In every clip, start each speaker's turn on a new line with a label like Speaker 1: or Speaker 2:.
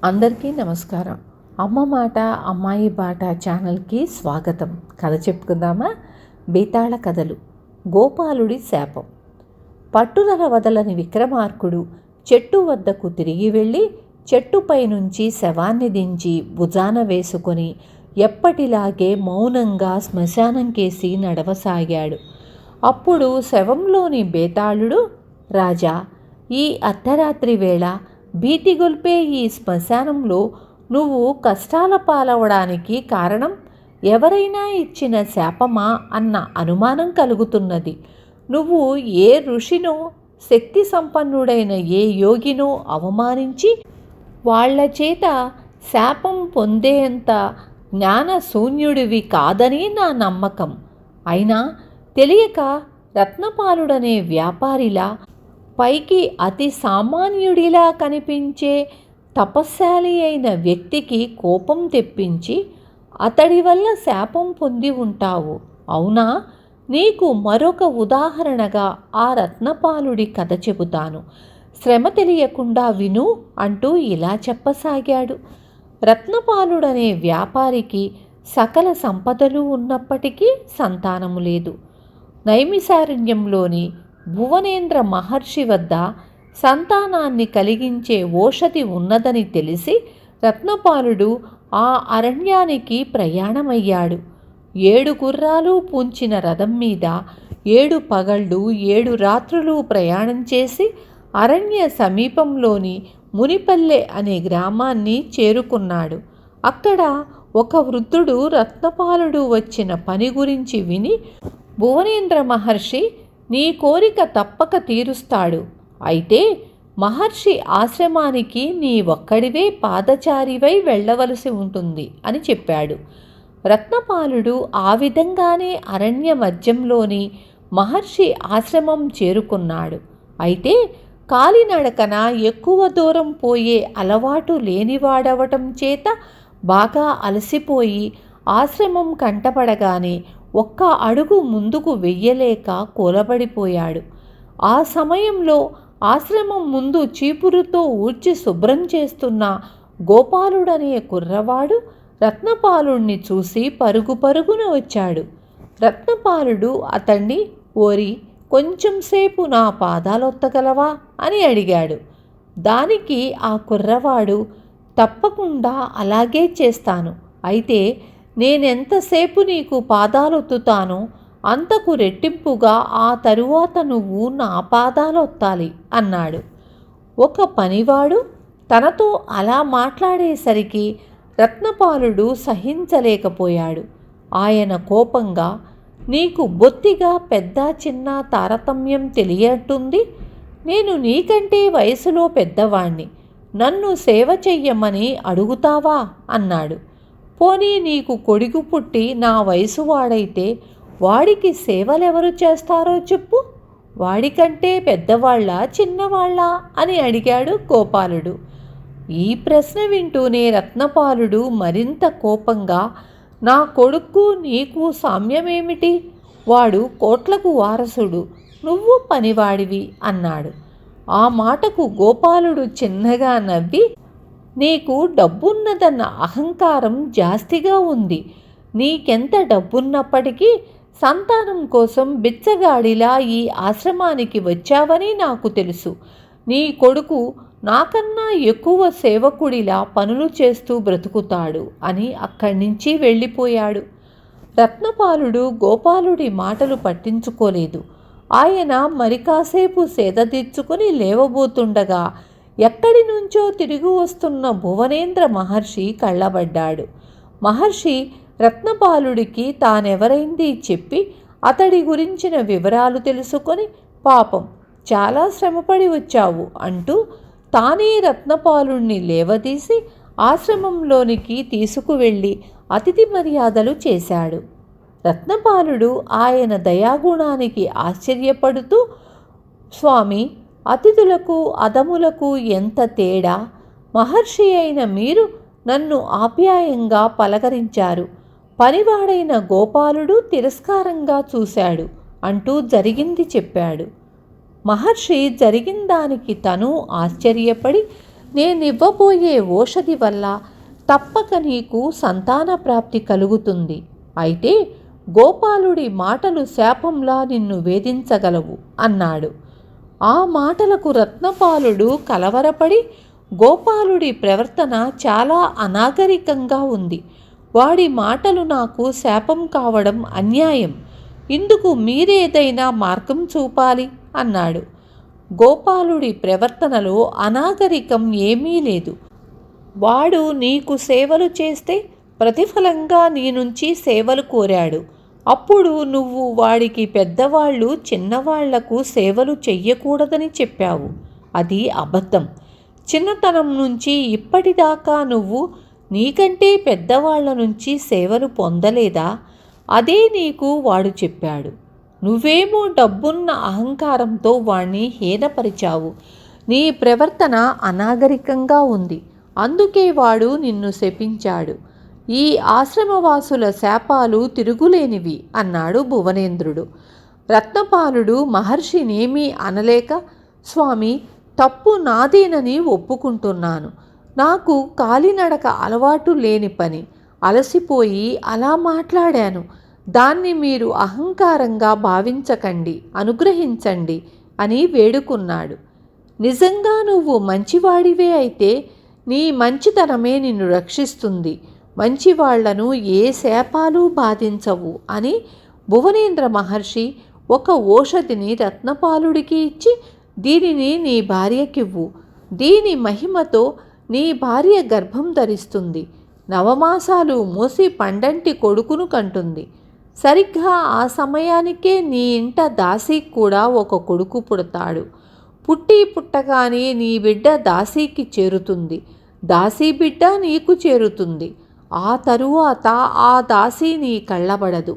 Speaker 1: అందరికీ నమస్కారం. అమ్మ మాట అమ్మాయి బాట ఛానల్కి స్వాగతం. కథ చెప్పుకుందామా? బేతాళ కథలు. గోపాలుడి శాపం. పట్టుదల వదలని విక్రమార్కుడు చెట్టు వద్దకు తిరిగి వెళ్ళి చెట్టుపై నుంచి శవాన్ని దించి భుజాన వేసుకొని ఎప్పటిలాగే మౌనంగా శ్మశానం కేసి నడవసాగాడు. అప్పుడు శవంలోని బేతాళుడు, రాజా, ఈ అర్ధరాత్రి వేళ భీతిగొల్పే ఈ శ్మశానంలో నువ్వు కష్టాల పాలవడానికి కారణం ఎవరైనా ఇచ్చిన శాపమా అన్న అనుమానం కలుగుతున్నది. నువ్వు ఏ ఋషినో శక్తి సంపన్నుడైన ఏ యోగినో అవమానించి వాళ్ల చేత శాపం పొందేంత జ్ఞానశూన్యుడివి కాదని నా నమ్మకం. అయినా తెలియక రత్నపాలుడనే వ్యాపారిలా, పైకి అతి సామాన్యుడిలా కనిపించే తపస్శాలి అయిన వ్యక్తికి కోపం తెప్పించి అతడి వల్ల శాపం పొంది ఉంటావు. అవునా? నీకు మరొక ఉదాహరణగా ఆ రత్నపాలుడి కథ చెబుతాను. శ్రమ తెలియకుండా విను అంటూ ఇలా చెప్పసాగాడు. రత్నపాలుడనే వ్యాపారికి సకల సంపదలు ఉన్నప్పటికీ సంతానము లేదు. నైమిసారణ్యంలోని భువనేంద్ర మహర్షి వద్ద సంతానాన్ని కలిగించే ఓషధి ఉన్నదని తెలిసి రత్నపాలుడు ఆ అరణ్యానికి ప్రయాణమయ్యాడు. 7 గుర్రాలు పూంచిన రథం మీద 7 పగళ్ళు 7 రాత్రులు ప్రయాణం చేసి అరణ్య సమీపంలోని మునిపల్లె అనే గ్రామాన్ని చేరుకున్నాడు. అక్కడ ఒక వృద్ధుడు రత్నపాలుడు వచ్చిన పని గురించి విని, భువనేంద్ర మహర్షి నీ కోరిక తప్పక తీరుస్తాడు. అయితే మహర్షి ఆశ్రమానికి నీ ఒక్కడివే పాదచారివై వెళ్ళవలసి ఉంటుంది అని చెప్పాడు. రత్నపాలుడు ఆ విధంగానే అరణ్య మధ్యంలోని మహర్షి ఆశ్రమం చేరుకున్నాడు. అయితే కాలినడకన ఎక్కువ దూరం పోయే అలవాటు లేనివాడవటం చేత బాగా అలసిపోయి ఆశ్రమం కంటపడగానే ఒక్క అడుగు ముందుకు వెయ్యలేక కూలబడిపోయాడు. ఆ సమయంలో ఆశ్రమం ముందు చీపురుతో ఊడ్చి శుభ్రం చేస్తున్న గోపాలుడనే కుర్రవాడు రత్నపాలుణ్ణి చూసి పరుగు పరుగున వచ్చాడు. రత్నపాలుడు అతన్ని, ఓరి, కొంచెం సేపు నా పాదాలొత్తగలవా అని అడిగాడు. దానికి ఆ కుర్రవాడు, తప్పకుండా అలాగే చేస్తాను. అయితే నేనెంతసేపు నీకు పాదాలొత్తుతానో అంతకు రెట్టింపుగా ఆ తరువాత నువ్వు నా పాదాలొత్తాలి అన్నాడు. ఒక పనివాడు తనతో అలా మాట్లాడేసరికి రత్నపాలుడు సహించలేకపోయాడు. ఆయన కోపంగా, నీకు బొత్తిగా పెద్ద చిన్న తారతమ్యం తెలియటుంది. నేను నీకంటే వయసులో పెద్దవాణ్ణి, నన్ను సేవ చెయ్యమని అడుగుతావా అన్నాడు. పోనీ నీకు కొడుకు పుట్టి నా వయసు వాడైతే వాడికి సేవలెవరు చేస్తారో చెప్పు. వాడికంటే పెద్దవాళ్ళ చిన్నవాళ్ళ అని అడిగాడు గోపాలుడు. ఈ ప్రశ్న వింటూనే రత్నపాలుడు మరింత కోపంగా, నా కొడుకు నీకు సామ్యమేమిటి? వాడు కోట్లకు వారసుడు, నువ్వు పనివాడివి అన్నాడు. ఆ మాటకు గోపాలుడు చిన్నగా నవ్వి, నీకు డబ్బున్నదన్న అహంకారం జాస్తిగా ఉంది. నీకెంత డబ్బున్నప్పటికీ సంతానం కోసం బిచ్చగాడిలా ఈ ఆశ్రమానికి వచ్చావని నాకు తెలుసు. నీ కొడుకు నాకన్నా ఎక్కువ సేవకుడిలా పనులు చేస్తూ బ్రతుకుతాడు అని అక్కడి నుంచి వెళ్ళిపోయాడు. రత్నపాలుడు గోపాలుడి మాటలు పట్టించుకోలేదు. ఆయన మరి కాసేపు సేదతీర్చుకుని లేవబోతుండగా ఎక్కడి నుంచో తిరిగి వస్తున్న భువనేంద్ర మహర్షి కళ్ళబడ్డాడు. మహర్షి రత్నపాలుడికి తానెవరైంది చెప్పి అతడి గురించిన వివరాలు తెలుసుకొని, పాపం, చాలా శ్రమపడి వచ్చావు అంటూ తానే రత్నపాలుణ్ణి లేవదీసి ఆశ్రమంలోనికి తీసుకువెళ్ళి అతిథి మర్యాదలు చేశాడు. రత్నపాలుడు ఆయన దయాగుణానికి ఆశ్చర్యపడుతూ, స్వామి, అతిథులకు అదములకు ఎంత తేడా! మహర్షి అయిన మీరు నన్ను ఆప్యాయంగా పలకరించారు. పనివాడైన గోపాలుడు తిరస్కారంగా చూశాడు అంటూ జరిగింది చెప్పాడు. మహర్షి జరిగిన దానికి తను ఆశ్చర్యపడి నేనివ్వబోయే ఓషధి వల్ల తప్పక నీకు సంతాన ప్రాప్తి కలుగుతుంది. అయితే గోపాలుడి మాటలు శాపంలా నిన్ను వేధించగలవు అన్నాడు. ఆ మాటలకు రత్నపాలుడు కలవరపడి, గోపాలుడి ప్రవర్తన చాలా అనాగరికంగా ఉంది. వాడి మాటలు నాకు శాపం కావడం అన్యాయం. ఇందుకు మీరేదైనా మార్గం చూపాలి అన్నాడు. గోపాలుడి ప్రవర్తనలో అనాగరికం ఏమీ లేదు. వాడు నీకు సేవలు చేస్తే ప్రతిఫలంగా నీ నుంచి సేవలు కోరాడు. అప్పుడు నువ్వు వాడికి పెద్దవాళ్ళు చిన్నవాళ్లకు సేవలు చెయ్యకూడదని చెప్పావు. అది అబద్ధం. చిన్నతనం నుంచి ఇప్పటిదాకా నువ్వు నీకంటే పెద్దవాళ్ల నుంచి సేవలు పొందలేదా? అదే నీకు వాడు చెప్పాడు. నువ్వేమో డబ్బున్న అహంకారంతో వాణ్ణి హీనపరిచావు. నీ ప్రవర్తన అనాగరికంగా ఉంది. అందుకే వాడు నిన్ను శపించాడు. ఈ ఆశ్రమవాసుల శాపాలు తిరుగులేనివి అన్నాడు భువనేంద్రుడు. రత్నపాలుడు మహర్షినేమీ అనలేక, స్వామి, తప్పు నాదేనని ఒప్పుకుంటున్నాను. నాకు కాలినడక అలవాటు లేని పని. అలసిపోయి అలా మాట్లాడాను. దాన్ని మీరు అహంకారంగా భావించకండి, అనుగ్రహించండి అని వేడుకున్నాడు. నిజంగా నువ్వు మంచివాడివే అయితే నీ మంచితనమే నిన్ను రక్షిస్తుంది. మంచివాళ్లను ఏ శాపాలు బాధించవు అని భువనేంద్ర మహర్షి ఒక ఓషధిని రత్నపాలుడికి ఇచ్చి, దీనిని నీ భార్యకివ్వు. దీని మహిమతో నీ భార్య గర్భం ధరిస్తుంది. నవమాసాలు మోసి పండంటి కొడుకును కంటుంది. సరిగ్గా ఆ సమయానికే నీ ఇంట దాసీకి కూడా ఒక కొడుకు పుడతాడు. పుట్టగానే నీ బిడ్డ దాసీకి చేరుతుంది. దాసీ బిడ్డ నీకు చేరుతుంది. ఆ తరువాత ఆ దాసీ నీ కళ్ళబడదు.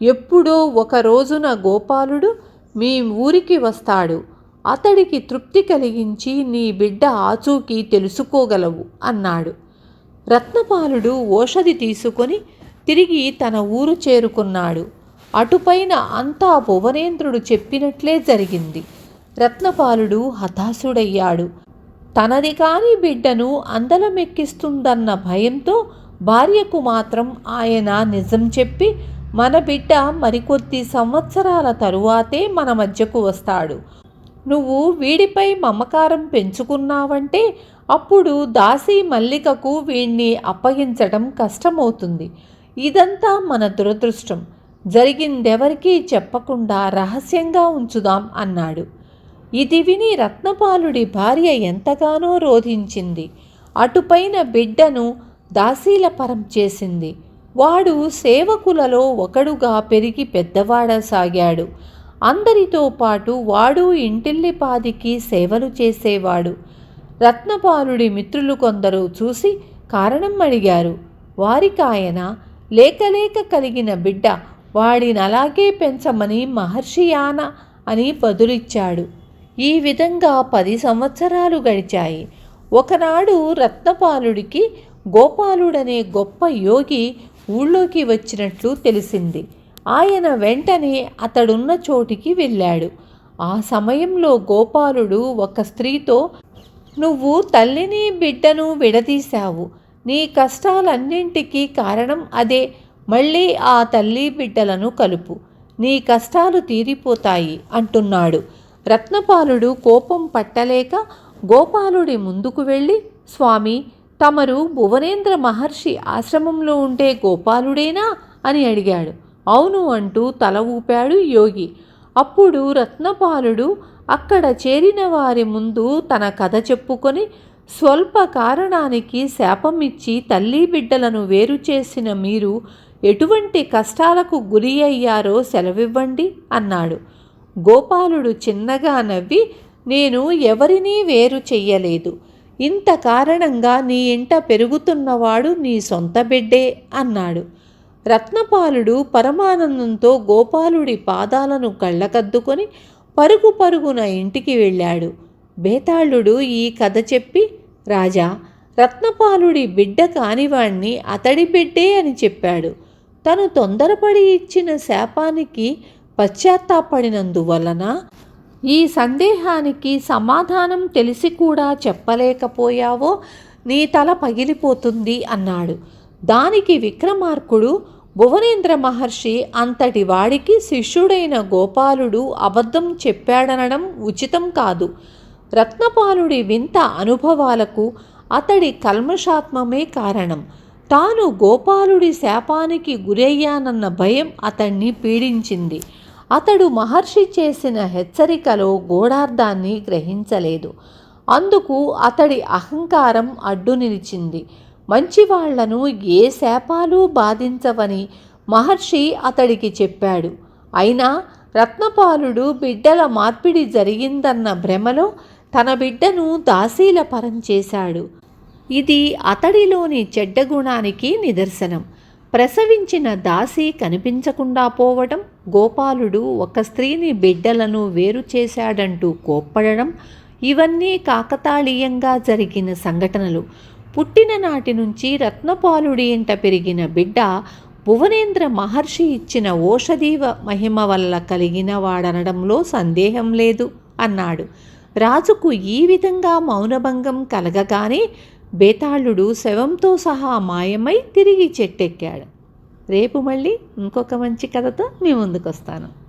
Speaker 1: ఎప్పుడో ఒక రోజున గోపాలుడు మీ ఊరికి వస్తాడు. అతడికి తృప్తి కలిగించి నీ బిడ్డ ఆచూకీ తెలుసుకోగలవు అన్నాడు. రత్నపాలుడు ఓషధి తీసుకొని తిరిగి తన ఊరు చేరుకున్నాడు. అటుపైన అంతా భువనేంద్రుడు చెప్పినట్లే జరిగింది. రత్నపాలుడు హతాశుడయ్యాడు. తనది కాని బిడ్డను అందలమెక్కిస్తుందన్న భయంతో భార్యకు మాత్రం ఆయన నిజం చెప్పి, మన బిడ్డ మరికొద్ది సంవత్సరాల తరువాతే మన మధ్యకు వస్తాడు. నువ్వు వీడిపై మమకారం పెంచుకున్నావంటే అప్పుడు దాసీ మల్లికకు వీణ్ణి అప్పగించడం కష్టమవుతుంది. ఇదంతా మన దురదృష్టం. జరిగిందెవరికీ చెప్పకుండా రహస్యంగా ఉంచుదాం అన్నాడు. ఇది విని రత్నపాలుడి భార్య ఎంతగానో రోధించింది. అటుపైన బిడ్డను దాసీల పరం చేసింది. వాడు సేవకులలో ఒకడుగా పెరిగి పెద్దవాడసాగాడు. అందరితో పాటు వాడు ఇంటిల్లిపాదికి సేవలు చేసేవాడు. రత్నపాలుడి మిత్రులు కొందరు చూసి కారణం అడిగారు. వారికాయన లేకలేక కలిగిన బిడ్డ, వాడినలాగే పెంచమని మహర్షియాన అని బదులిచ్చాడు. ఈ విధంగా 10 సంవత్సరాలు గడిచాయి. ఒకనాడు రత్నపాలుడికి గోపాలుడనే గొప్ప యోగి ఊళ్ళోకి వచ్చినట్లు తెలిసింది. ఆయన వెంటనే అతడున్న చోటికి వెళ్ళాడు. ఆ సమయంలో గోపాలుడు ఒక స్త్రీతో, నువ్వు తల్లిని బిడ్డను విడదీశావు. నీ కష్టాలన్నింటికీ కారణం అదే. మళ్ళీ ఆ తల్లి బిడ్డలను కలుపు. నీ కష్టాలు తీరిపోతాయి అంటున్నాడు. రత్నపాలుడు కోపం పట్టలేక గోపాలుడి ముందుకు వెళ్ళి, స్వామి, తమరు భువనేంద్ర మహర్షి ఆశ్రమంలో ఉండే గోపాలుడేనా అని అడిగాడు. అవును అంటూ తల ఊపాడు యోగి. అప్పుడు రత్నపాలుడు అక్కడ చేరిన వారి ముందు తన కథ చెప్పుకొని, స్వల్ప కారణానికి శాపమిచ్చి తల్లి బిడ్డలను వేరు చేసిన మీరు ఎటువంటి కష్టాలకు గురి అయ్యారో సెలవివ్వండి అన్నాడు. గోపాలుడు చిన్నగా నవ్వి, నేను ఎవరినీ వేరు చెయ్యలేదు. ఇంత కారణంగా నీ ఇంట పెరుగుతున్నవాడు నీ సొంత బిడ్డే అన్నాడు. రత్నపాలుడు పరమానందంతో గోపాలుడి పాదాలను కళ్ళకద్దుకొని పరుగు పరుగున ఇంటికి వెళ్ళాడు. బేతాళుడు ఈ కథ చెప్పి, రాజా, రత్నపాలుడి బిడ్డ కానివాణ్ణి అతడి బిడ్డే అని చెప్పాడు. తను తొందరపడి ఇచ్చిన శాపానికి పశ్చాత్తాపడినందువలన ఈ సందేహానికి సమాధానం తెలిసి కూడా చెప్పలేకపోయావో నీ తల పగిలిపోతుంది అన్నాడు. దానికి విక్రమార్కుడు, భువనేంద్ర మహర్షి అంతటి వాడికి శిష్యుడైన గోపాలుడు అబద్ధం చెప్పాడనడం ఉచితం కాదు. రత్నపాలుడి వింత అనుభవాలకు అతడి కల్మషాత్మమే కారణం. తాను గోపాలుడి శాపానికి గురయ్యానన్న భయం అతన్ని పీడించింది. అతడు మహర్షి చేసిన హెచ్చరికలో గూఢార్థాన్ని గ్రహించలేదు. అందుకు అతడి అహంకారం అడ్డు నిలిచింది. మంచివాళ్లను ఏ శాపాలు బాధించవని మహర్షి అతడికి చెప్పాడు. అయినా రత్నపాలుడు బిడ్డల మార్పిడి జరిగిందన్న భ్రమలో తన బిడ్డను దాసీల పరం చేశాడు. ఇది అతడిలోని చెడ్డ గుణానికి నిదర్శనం. ప్రసవించిన దాసి కనిపించకుండా పోవడం, గోపాలుడు ఒక స్త్రీని బిడ్డలను వేరు చేశాడంటూ కోప్పడడం, ఇవన్నీ కాకతాళీయంగా జరిగిన సంఘటనలు. పుట్టిన నాటి నుంచి రత్నపాలుడి ఇంట పెరిగిన బిడ్డ భువనేంద్ర మహర్షి ఇచ్చిన ఓషధీవ మహిమ వల్ల కలిగిన వాడనడంలో సందేహం లేదు అన్నాడు. రాజుకు ఈ విధంగా మౌనభంగం కలగగానే బేతాళుడు శవంతో సహా మాయమై తిరిగి చెట్టెక్కాడు. రేపు మళ్ళీ ఇంకొక మంచి కథతో మీ ముందుకు వస్తాను.